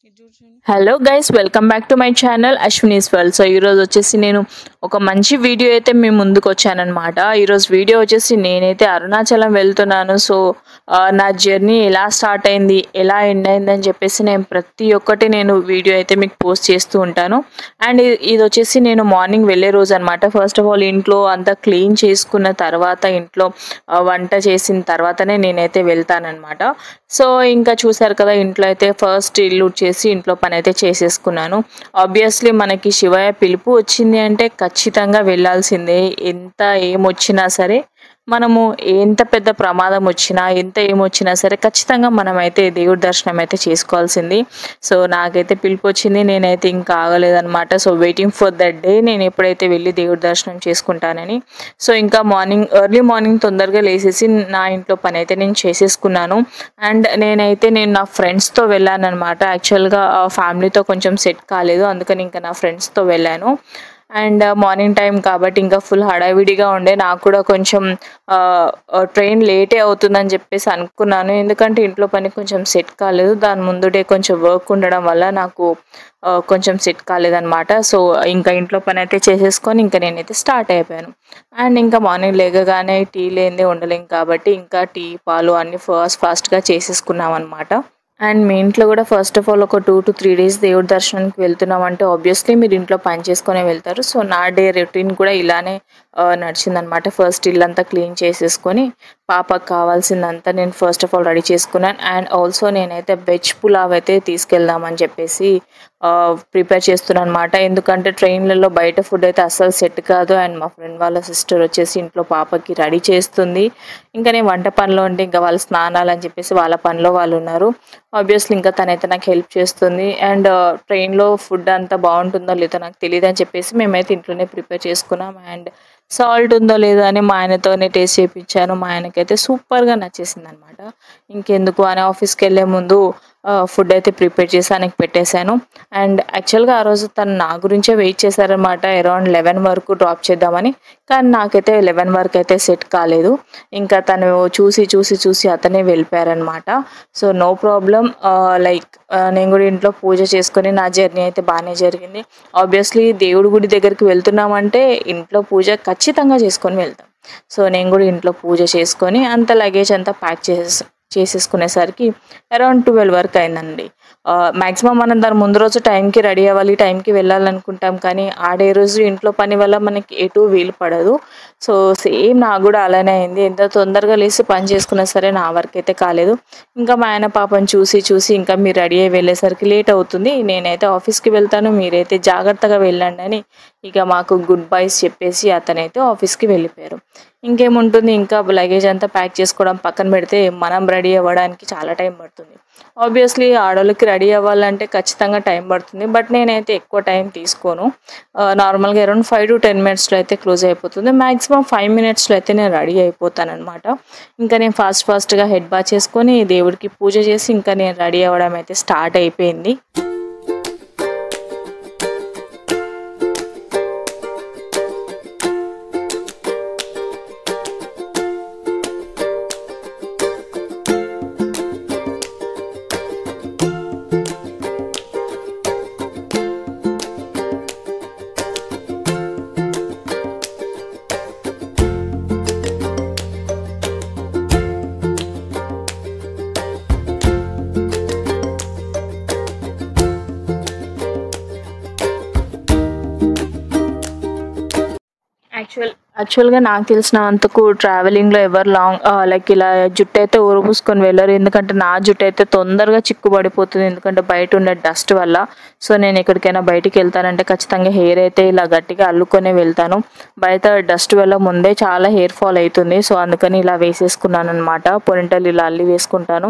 Hello guys, welcome back to my channel Ashwini's world. So ఈరోజు వచ్చేసి నేను ఒక మంచి వీడియో అయితే మీ ముందుకు వచ్చానమాట. ఈరోజు వీడియో వచ్చేసి నేనైతే అరుణాచలం వెళ్తున్నాను. సో నా జర్నీ ఎలా స్టార్ట్ అయింది, ఎలా ఎండ్ అయింది అని చెప్పేసి నేను ప్రతి ఒక్కటి నేను వీడియో అయితే మీకు పోస్ట్ చేస్తూ ఉంటాను. అండ్ ఇది వచ్చేసి నేను మార్నింగ్ వెళ్ళే రోజు అనమాట. ఫస్ట్ ఆఫ్ ఆల్ ఇంట్లో అంతా క్లీన్ చేసుకున్న తర్వాత, ఇంట్లో వంట చేసిన తర్వాతనే నేనైతే వెళ్తానమాట. సో ఇంకా చూసారు కదా, ఇంట్లో అయితే ఫస్ట్ ఇల్లు చేసి ఇంట్లో పని అయితే చేసేసుకున్నాను. ఆబ్వియస్లీ మనకి శివయ్య పిలుపు వచ్చింది అంటే ఖచ్చితంగా వెళ్ళాల్సిందే. ఎంత ఏమొచ్చినా సరే, మనము ఎంత పెద్ద ప్రమాదం వచ్చినా, ఎంత ఏమొచ్చినా సరే ఖచ్చితంగా మనమైతే దేవుడి దర్శనం అయితే చేసుకోవాల్సింది. సో నాకైతే పిలుపు వచ్చింది, నేనైతే ఇంకా ఆగలేదనమాట. So waiting for that day, నేను ఎప్పుడైతే వెళ్ళి దేవుడి దర్శనం చేసుకుంటానని. సో ఇంకా ఎర్లీ మార్నింగ్ తొందరగా లేసేసి నా ఇంట్లో పని అయితే నేను చేసేసుకున్నాను. అండ్ నేను నా ఫ్రెండ్స్తో వెళ్ళాను అనమాట. యాక్చువల్గా ఫ్యామిలీతో కొంచెం సెట్ కాలేదు, అందుకని ఇంకా నా ఫ్రెండ్స్తో వెళ్ళాను. అండ్ మార్నింగ్ టైం కాబట్టి ఇంకా ఫుల్ హడావిడిగా ఉండే. నాకు కూడా కొంచెం ట్రైన్ లేటే అవుతుందని చెప్పేసి అనుకున్నాను, ఎందుకంటే ఇంట్లో పని కొంచెం సెట్ కాలేదు. దాని ముందు డే కొంచెం వర్క్ ఉండడం వల్ల నాకు కొంచెం సెట్ కాలేదనమాట. సో ఇంకా ఇంట్లో పని అయితే చేసేసుకొని ఇంకా నేనైతే స్టార్ట్ అయిపోయాను. అండ్ ఇంకా మార్నింగ్ లేగగానే టీ లేనిదే ఉండలేం కాబట్టి ఇంకా టీ, పాలు అన్నీ ఫాస్ట్గా చేసేసుకున్నాం అనమాట. అండ్ మీ ఇంట్లో కూడా ఫస్ట్ ఆఫ్ ఆల్ ఒక 2 to 3 days దేవుడి దర్శనానికి వెళ్తున్నాం అంటే ఆబ్వియస్లీ మీరు ఇంట్లో పని చేసుకునే వెళ్తారు. సో నా డే రొటీన్ కూడా ఇలానే నడిచిందనమాట. ఫస్ట్ ఇల్లంతా క్లీన్ చేసేసుకొని పాపకు కావాల్సిందంతా నేను ఫస్ట్ ఆఫ్ ఆల్ రెడీ చేసుకున్నాను. అండ్ ఆల్సో నేనైతే వెజ్ పులావ్ అయితే తీసుకెళ్దామని చెప్పేసి ప్రిపేర్ చేస్తున్నాను అనమాట. ఎందుకంటే ట్రైన్లలో బయట ఫుడ్ అయితే అస్సలు సెట్ కాదు. అండ్ మా ఫ్రెండ్ వాళ్ళ సిస్టర్ వచ్చేసి ఇంట్లో పాపకి రెడీ చేస్తుంది. ఇంకా నేను వంట పనిలో ఉంటే ఇంకా వాళ్ళ స్నానాలు అని చెప్పేసి వాళ్ళ పనిలో వాళ్ళు ఉన్నారు. ఆబ్వియస్లీ ఇంకా తనైతే నాకు హెల్ప్ చేస్తుంది. అండ్ ట్రైన్లో ఫుడ్ అంతా బాగుంటుందో లేదో నాకు తెలియదు అని చెప్పేసి మేమైతే ఇంట్లోనే ప్రిపేర్ చేసుకున్నాం. అండ్ సాల్ట్ ఉందో లేదో అని మా ఆయనతోనే టేస్ట్ చేయించాను. మా ఆయనకైతే సూపర్గా నచ్చేసింది అనమాట. ఇంకెందుకు అని ఆఫీస్కి వెళ్ళే ముందు ఫుడ్ అయితే ప్రిపేర్ చేసి ఆయనకి పెట్టేశాను. అండ్ యాక్చువల్గా ఆ రోజు తను నా గురించే వెయిట్ చేశారనమాట, అరౌండ్ 11 వరకు డ్రాప్ చేద్దామని. కానీ నాకైతే 11 వరకు అయితే సెట్ కాలేదు. ఇంకా తను చూసి అతనే వెళ్ళిపోయారనమాట. సో నో ప్రాబ్లం, లైక్ నేను కూడా ఇంట్లో పూజ చేసుకొని నా జర్నీ అయితే బాగానే జరిగింది. ఆబ్వియస్లీ దేవుడి గుడి దగ్గరికి వెళ్తున్నామంటే ఇంట్లో పూజ ఖచ్చితంగా చేసుకొని వెళ్తాం. సో నేను కూడా ఇంట్లో పూజ చేసుకొని అంత లగేజ్ అంతా ప్యాక్ చేసేసుకునేసరికి అరౌండ్ 12 వరకు అయిందండి. మ్యాక్సిమం మనం దాని ముందు రోజు టైంకి రెడీ అవ్వాలి, టైంకి వెళ్ళాలనుకుంటాం, కానీ ఆడే రోజు ఇంట్లో పని వల్ల మనకి ఎటు వీలు పడదు. సో సేమ్ నాకు కూడా అలానే అయింది. ఎంత తొందరగా లేసి పని చేసుకున్నా సరే నా వర్క్ అయితే కాలేదు. ఇంకా మా ఆయన పాపని చూసి ఇంకా మీరు రెడీ అయ్యి వెళ్ళేసరికి లేట్ అవుతుంది, నేనైతే ఆఫీస్కి వెళ్తాను, మీరైతే జాగ్రత్తగా వెళ్ళండి అని ఇక మాకు గుడ్ బైస్ చెప్పేసి అతనైతే ఆఫీస్కి వెళ్ళిపోయారు. ఇంకేముంటుంది, ఇంకా లగేజ్ అంతా ప్యాక్ చేసుకోవడం పక్కన పెడితే మనం రెడీ అవ్వడానికి చాలా టైం పడుతుంది. ఆబ్వియస్లీ ఆడవాళ్ళకి రెడీ అవ్వాలంటే ఖచ్చితంగా టైం పడుతుంది, బట్ నేనైతే ఎక్కువ టైం తీసుకోను. నార్మల్గా అరౌండ్ 5 to 10 minutesలో అయితే క్లోజ్ అయిపోతుంది. మ్యాక్సిమం 5 minutesలో అయితే నేను రెడీ అయిపోతాను అనమాట. ఇంకా నేను ఫాస్ట్గా హెడ్ బాత్ చేసుకొని దేవుడికి పూజ చేసి ఇంకా నేను రెడీ అవ్వడం అయితే స్టార్ట్ అయిపోయింది. యాక్చువల్గా నాకు తెలిసినంతకు ట్రావెలింగ్లో ఎవరు లైక్ ఇలా జుట్టు అయితే ఊరబూసుకొని వెళ్ళరు, ఎందుకంటే నా జుట్టు అయితే తొందరగా చిక్కుబడిపోతుంది, ఎందుకంటే బయట ఉండే డస్ట్ వల్ల. సో నేను ఎక్కడికైనా బయటికి వెళ్తానంటే ఖచ్చితంగా హెయిర్ అయితే ఇలా గట్టిగా అల్లుకొనే వెళ్తాను. బయట డస్ట్ వల్ల ముందే చాలా హెయిర్ ఫాల్ అవుతుంది. సో అందుకని ఇలా వేసేసుకున్నాను అనమాట. పొనిటలు ఇలా అల్లి వేసుకుంటాను.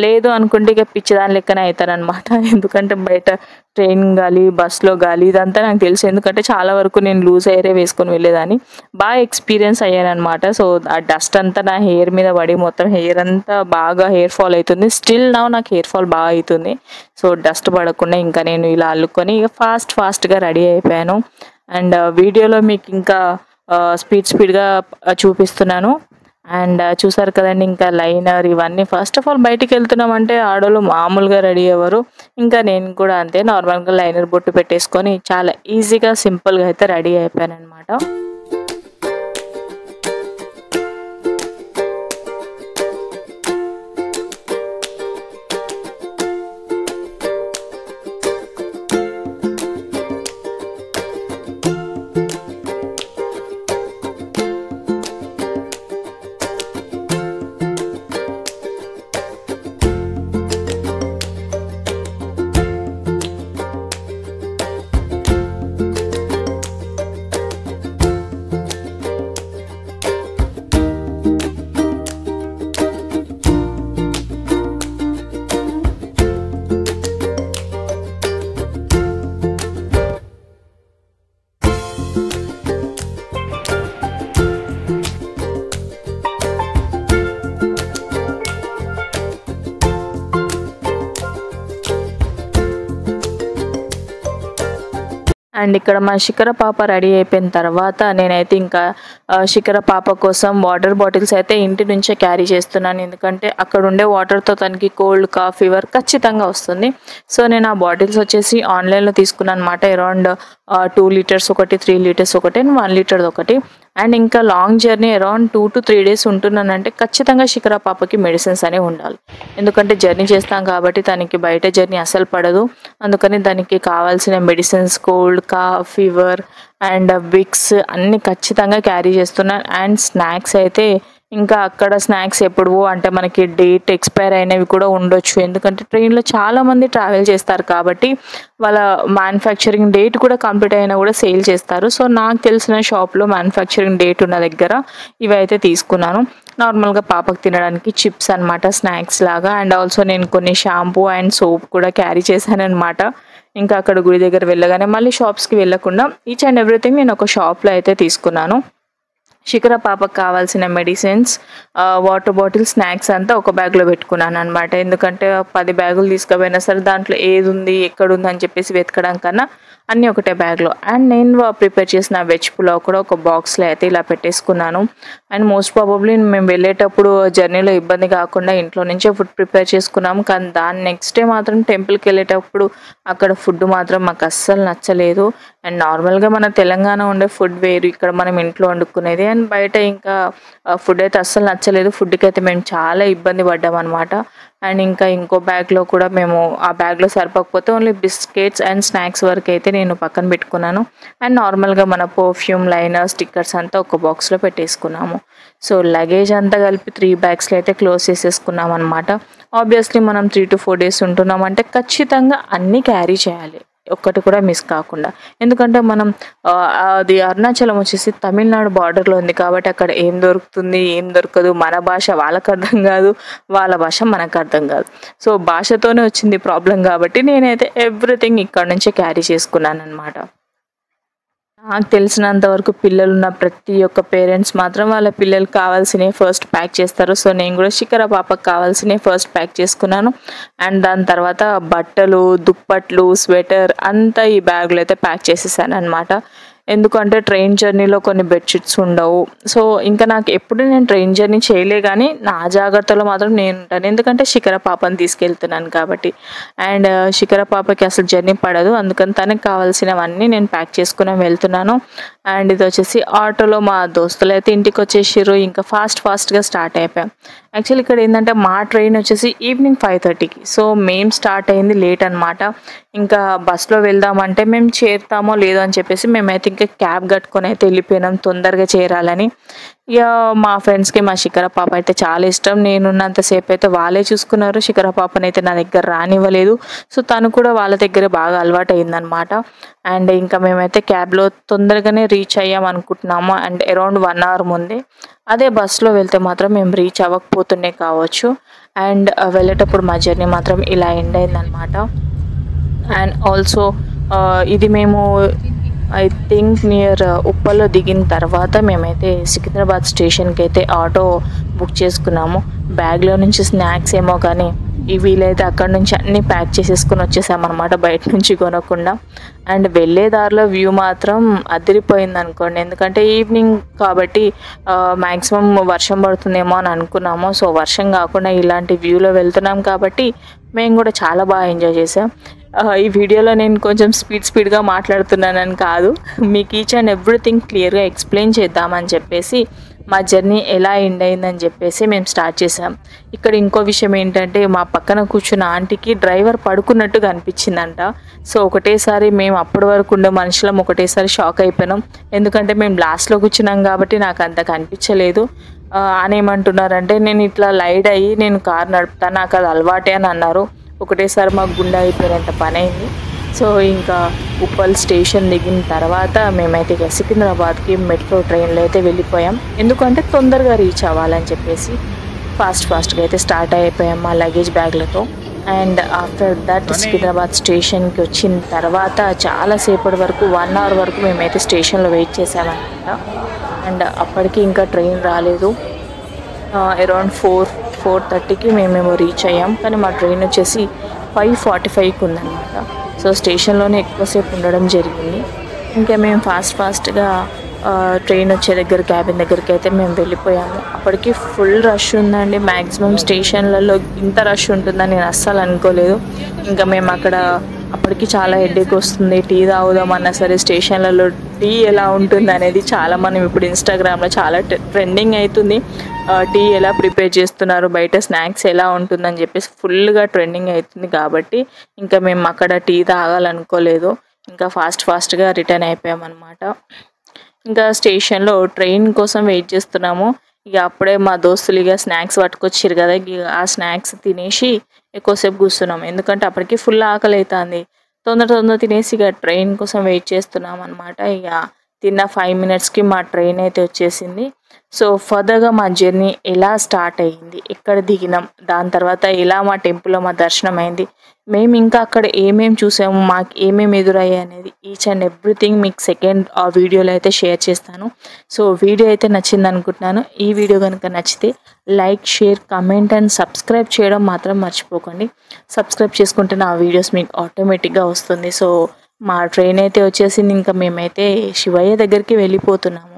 లేదు అనుకుంటే ఇక పిచ్చిదాని లెక్కనే అవుతానమాట. ఎందుకంటే బయట ట్రైన్ గాలి, బస్లో గాలి ఇదంతా నాకు తెలుసు, ఎందుకంటే చాలా వరకు నేను లూజ్ హెయిరే వేసుకొని వెళ్ళేదాన్ని. బాగా ఎక్స్పీరియన్స్ అయ్యాను అనమాట. సో ఆ డస్ట్ అంతా నా హెయిర్ మీద పడి మొత్తం హెయిర్ అంతా బాగా హెయిర్ ఫాల్ అవుతుంది. స్టిల్ నాకు హెయిర్ ఫాల్ బాగా అవుతుంది. సో డస్ట్ పడకుండా ఇంకా నేను ఇలా అల్లుకొని ఇక ఫాస్ట్గా రెడీ అయిపోయాను. అండ్ వీడియోలో మీకు ఇంకా స్పీడ్గా చూపిస్తున్నాను. అండ్ చూసారు కదండి, ఇంకా లైనర్ ఇవన్నీ ఫస్ట్ ఆఫ్ ఆల్ బయటికి వెళ్తున్నామంటే ఆడోళ్ళు మామూలుగా రెడీ అవ్వరు. ఇంకా నేను కూడా అంతే నార్మల్గా లైనర్ బొట్టు పెట్టేసుకొని చాలా ఈజీగా సింపుల్గా అయితే రెడీ అయిపోయాను అనమాట. అండ్ ఇక్కడ మా శిఖర పాప రెడీ అయిపోయిన తర్వాత నేనైతే ఇంకా శిఖర పాప కోసం వాటర్ బాటిల్స్ అయితే ఇంటి నుంచే క్యారీ చేస్తున్నాను. ఎందుకంటే అక్కడ ఉండే వాటర్తో తనకి కోల్డ్ కాఫ్ ఫీవర్ ఖచ్చితంగా వస్తుంది. సో నేను ఆ బాటిల్స్ వచ్చేసి ఆన్లైన్లో తీసుకున్నాను అనమాట. అరౌండ్ 2 లీటర్స్ ఒకటి, 3 లీటర్స్ ఒకటి, 1 లీటర్ ఒకటి. అండ్ ఇంకా long journey around 2 to 3 days ఉంటున్నానంటే ఖచ్చితంగా శిఖర పాపకి మెడిసిన్స్ అనేవి ఉండాలి. ఎందుకంటే జర్నీ చేస్తాం కాబట్టి తనకి బయట జర్నీ అసలు పడదు. అందుకని దానికి కావాల్సిన medicines, cold cough fever and Vicks అన్నీ ఖచ్చితంగా క్యారీ చేస్తున్నాను. అండ్ స్నాక్స్ అయితే ఇంకా అక్కడ స్నాక్స్ ఎప్పుడు అంటే మనకి డేట్ ఎక్స్పైర్ అయినవి కూడా ఉండొచ్చు. ఎందుకంటే ట్రైన్లో చాలామంది ట్రావెల్ చేస్తారు కాబట్టి వాళ్ళ మ్యానుఫ్యాక్చరింగ్ డేట్ కూడా కంప్లీట్ అయినా కూడా సేల్ చేస్తారు. సో నాకు తెలిసిన షాప్లో మ్యానుఫ్యాక్చరింగ్ డేట్ ఉన్న దగ్గర ఇవైతే తీసుకున్నాను. నార్మల్గా పాపకు తినడానికి చిప్స్ అనమాట, స్నాక్స్ లాగా. అండ్ ఆల్సో నేను కొన్ని షాంపూ అండ్ సోప్ కూడా క్యారీ చేశాను అనమాట. ఇంకా అక్కడ గుడి దగ్గర వెళ్ళగానే మళ్ళీ షాప్స్కి వెళ్ళకుండా ఈచ్ అండ్ ఎవ్రీథింగ్ నేను ఒక షాప్లో అయితే తీసుకున్నాను. శిఖర పాపకు కావాల్సిన మెడిసిన్స్, వాటర్ బాటిల్, స్నాక్స్ అంతా ఒక బ్యాగ్లో పెట్టుకున్నాను అనమాట. ఎందుకంటే 10 బ్యాగులు తీసుకుపోయినా సరే దాంట్లో ఏది ఉంది ఎక్కడుంది అని చెప్పేసి వెతకడం కన్నా అన్నీ ఒకటే బ్యాగ్లో. అండ్ నేను ప్రిపేర్ చేసిన వెజ్ పులావ్ కూడా ఒక బాక్స్లో అయితే ఇలా పెట్టేసుకున్నాను. అండ్ మోస్ట్ ప్రాబబ్లీ మేము వెళ్ళేటప్పుడు జర్నీలో ఇబ్బంది కాకుండా ఇంట్లో నుంచే ఫుడ్ ప్రిపేర్ చేసుకున్నాము. కానీ దాని నెక్స్ట్ డే మాత్రం టెంపుల్కి వెళ్ళేటప్పుడు అక్కడ ఫుడ్ మాత్రం మాకు అస్సలు నచ్చలేదు. అండ్ నార్మల్గా మన తెలంగాణ ఉండే ఫుడ్ వేరు, ఇక్కడ మనం ఇంట్లో వండుకునేది. అండ్ బయట ఇంకా ఫుడ్ అయితే అస్సలు నచ్చలేదు. ఫుడ్కి అయితే మేము చాలా ఇబ్బంది పడ్డాం అనమాట. అండ్ ఇంకా ఇంకో బ్యాగ్లో కూడా మేము ఆ బ్యాగ్లో సరిపోకపోతే ఓన్లీ బిస్కెట్స్ అండ్ స్నాక్స్ వరకు అయితే నేను పక్కన పెట్టుకున్నాను. అండ్ నార్మల్గా మన పర్ఫ్యూమ్, లైనర్, స్టిక్కర్స్ అంతా ఒక బాక్స్లో పెట్టేసుకున్నాము. సో లగేజ్ అంతా కలిపి 3 బ్యాగ్స్లో అయితే క్లోజ్ చేసేసుకున్నాం అనమాట. ఆబ్వియస్లీ మనం 3 to 4 days ఉంటున్నామంటే ఖచ్చితంగా అన్నీ క్యారీ చేయాలి, ఒక్కటి కూడా మిస్ కాకుండా. ఎందుకంటే మనం అది అరుణాచలం వచ్చేసి తమిళనాడు బార్డర్లో ఉంది కాబట్టి అక్కడ ఏం దొరుకుతుంది ఏం దొరకదు, మన భాష వాళ్ళకి అర్థం కాదు, వాళ్ళ భాష మనకు అర్థం కాదు. సో భాషతోనే వచ్చింది ప్రాబ్లం కాబట్టి నేనైతే ఎవ్రీథింగ్ ఇక్కడ నుంచే క్యారీ చేసుకున్నాను అనమాట. నాకు తెలిసినంత వరకు పిల్లలున్న ప్రతి ఒక్క పేరెంట్స్ మాత్రం వాళ్ళ పిల్లలకు కావాల్సినవి ఫస్ట్ ప్యాక్ చేస్తారు. సో నేను కూడా శిఖర పాపకు కావాల్సినవి ఫస్ట్ ప్యాక్ చేసుకున్నాను. అండ్ దాని తర్వాత బట్టలు, దుప్పట్లు, స్వెటర్ అంతా ఈ బ్యాగ్లో అయితే ప్యాక్ చేసేసాను అనమాట. ఎందుకంటే ట్రైన్ జర్నీలో కొన్ని బెడ్షీట్స్ ఉండవు. సో ఇంకా నాకు ఎప్పుడు నేను ట్రైన్ జర్నీ చేయలే కానీ నా జాగ్రత్తలో మాత్రం నేను ఉంటాను. ఎందుకంటే శిఖర పాపని తీసుకెళ్తున్నాను కాబట్టి. అండ్ శిఖర పాపకి అసలు జర్నీ పడదు, అందుకని తనకు కావాల్సినవన్నీ నేను ప్యాక్ చేసుకుని వెళ్తున్నాను. అండ్ ఇది వచ్చేసి ఆటోలో మా దోస్తులు అయితే ఇంటికి వచ్చేసారు. ఇంకా ఫాస్ట్గా స్టార్ట్ అయిపోయాం. యాక్చువల్లీ ఇక్కడ ఏంటంటే మా ట్రైన్ వచ్చేసి ఈవినింగ్ 5:30కి. సో మేము స్టార్ట్ అయింది లేట్ అనమాట. ఇంకా బస్లో వెళ్దామంటే మేము చేరుతామో లేదో అని చెప్పేసి మేమైతే ఇంకా క్యాబ్ కట్టుకొని అయితే వెళ్ళిపోయినాం తొందరగా చేరాలని. ఇక మా ఫ్రెండ్స్కి మా శిఖర పాప అయితే చాలా ఇష్టం. నేనున్నంతసేపు అయితే వాళ్ళే చూసుకున్నారు, శిఖర పాపని అయితే నా దగ్గర రానివ్వలేదు. సో తను కూడా వాళ్ళ దగ్గర బాగా అలవాటు అయిందనమాట. అండ్ ఇంకా మేమైతే క్యాబ్లో తొందరగానే రీచ్ అయ్యాం అనుకుంటున్నాము. అండ్ అరౌండ్ 1 hour ముందే. అదే బస్సులో వెళ్తే మాత్రం మేము రీచ్ అవ్వకపోతుండే కావచ్చు. అండ్ వెళ్ళేటప్పుడు మా జర్నీ మాత్రం ఇలా ఎండ్ అయిందనమాట. అండ్ ఆల్సో ఇది మేము ఐ థింక్ నియర్ ఉప్పల్లో దిగిన తర్వాత మేమైతే సికింద్రాబాద్ స్టేషన్కి అయితే ఆటో బుక్ చేసుకున్నాము. బ్యాగ్లో నుంచి స్నాక్స్ ఏమో కానీ వీలైతే అక్కడ నుంచి అన్నీ ప్యాక్ చేసేసుకొని వచ్చేసామన్నమాట బయట నుంచి కొనకుండా. అండ్ వెళ్ళే దారిలో వ్యూ మాత్రం అదిరిపోయింది అనుకోండి. ఎందుకంటే ఈవినింగ్ కాబట్టి మ్యాక్సిమం వర్షం పడుతుందేమో అని అనుకున్నాము. సో వర్షం కాకుండా ఇలాంటి వ్యూలో వెళ్తున్నాం కాబట్టి మేము కూడా చాలా బాగా ఎంజాయ్ చేసాం. ఈ వీడియోలో నేను కొంచెం స్పీడ్గా మాట్లాడుతున్నానని కాదు, మీకు ఈచ్ అండ్ ఎవ్రీథింగ్ క్లియర్గా ఎక్స్ప్లెయిన్ చేద్దామని చెప్పేసి మా జర్నీ ఎలా ఎండ్ అయిందని చెప్పేసి మేము స్టార్ట్ చేసాం. ఇక్కడ ఇంకో విషయం ఏంటంటే మా పక్కన కూర్చున్న ఆంటీకి డ్రైవర్ పడుకున్నట్టుగా అనిపించిందంట. సో ఒకటేసారి మేము అప్పటి వరకు ఉండే మనుషులం ఒకటేసారి షాక్ అయిపోయినాం. ఎందుకంటే మేము లాస్ట్లో కూర్చున్నాం కాబట్టి నాకు అంత కనిపించలేదు. అని ఏమంటున్నారంటే నేను ఇట్లా లైడ్ అయ్యి నేను కారు నడుపుతాను, నాకు అది అలవాటే అని అన్నారు. ఒకటేసారి మాకు గుండె అయిపోయినంత పని అయింది. సో ఇంకా ఉప్పల్ స్టేషన్ దిగిన తర్వాత మేమైతే ఇక సికింద్రాబాద్కి మెట్రో ట్రైన్లో అయితే వెళ్ళిపోయాం. ఎందుకంటే తొందరగా రీచ్ అవ్వాలని చెప్పేసి ఫాస్ట్గా అయితే స్టార్ట్ అయిపోయాం మా లగేజ్ బ్యాగ్లతో. అండ్ ఆఫ్టర్ దట్ సికింద్రాబాద్ స్టేషన్కి వచ్చిన తర్వాత చాలాసేపటి వరకు 1 అవర్ వరకు మేమైతే స్టేషన్లో వెయిట్ చేసామన్నమాట. అండ్ అప్పటికి ఇంకా ట్రైన్ రాలేదు. అరౌండ్ 4:30కి మేము రీచ్ అయ్యాం. కానీ మా ట్రైన్ వచ్చేసి 5:45కి ఉందన్నమాట. సో స్టేషన్లోనే ఎక్కువసేపు ఉండడం జరిగింది. ఇంకా మేము ఫాస్ట్గా ట్రైన్ వచ్చే దగ్గర క్యాబిన్ దగ్గరికి అయితే మేము వెళ్ళిపోయాము. అప్పటికి ఫుల్ రష్ ఉందండి. మ్యాక్సిమం స్టేషన్లలో ఇంత రష్ ఉంటుందని నేను అస్సలు అనుకోలేదు. ఇంకా మేము అక్కడ అప్పటికి చాలా హెడేక్ వస్తుంది, టీ తాగుదామన్నా సరే స్టేషన్లలో టీ ఎలా ఉంటుంది అనేది చాలా మనం ఇప్పుడు ఇన్స్టాగ్రామ్లో చాలా ట్రెండింగ్ అవుతుంది. టీ ఎలా ప్రిపేర్ చేస్తున్నారు, బయట స్నాక్స్ ఎలా ఉంటుందని చెప్పేసి ఫుల్గా ట్రెండింగ్ అవుతుంది. కాబట్టి ఇంకా మేము అక్కడ టీ తాగాలనుకోలేదు, ఇంకా ఫాస్ట్గా రిటర్న్ అయిపోయామన్నమాట. ఇంకా స్టేషన్లో ట్రైన్ కోసం వెయిట్ చేస్తున్నాము. ఇక అప్పుడే మా దోస్తులు ఇక స్నాక్స్ పట్టుకొచ్చారు కదా, ఇక ఆ స్నాక్స్ తినేసి ఎక్కువసేపు కూర్చున్నాం. ఎందుకంటే అప్పటికి ఫుల్ ఆకలి అవుతుంది. తొందర తినేసి ఇక ట్రైన్ కోసం వెయిట్ చేస్తున్నాం అనమాట. ఇక తిన్న 5 మినిట్స్కి మా ట్రైన్ అయితే వచ్చేసింది. సో ఫర్దర్గా మా జర్నీ ఎలా స్టార్ట్ అయ్యింది, ఎక్కడ దిగినాం, దాని తర్వాత ఎలా మా టెంపుల్లో మా దర్శనం అయింది, మేము ఇంకా అక్కడ ఏమేమి చూసాము, మాకు ఏమేమి ఎదురయ్యాయి అనేది ఈచ్ అండ్ ఎవ్రీథింగ్ మీకు సెకండ్ ఆ వీడియోలో అయితే షేర్ చేస్తాను. సో వీడియో అయితే నచ్చింది అనుకుంటున్నాను. ఈ వీడియో కనుక నచ్చితే like, share, comment and subscribe చేయడం మాత్రం మర్చిపోకండి. సబ్స్క్రైబ్ చేసుకుంటే నా వీడియోస్ మీకు ఆటోమేటిక్గా వస్తుంది. సో మా ట్రైన్ అయితే వచ్చేసింది. ఇంకా మేమైతే శివయ్య దగ్గరికి వెళ్ళిపోతున్నాము.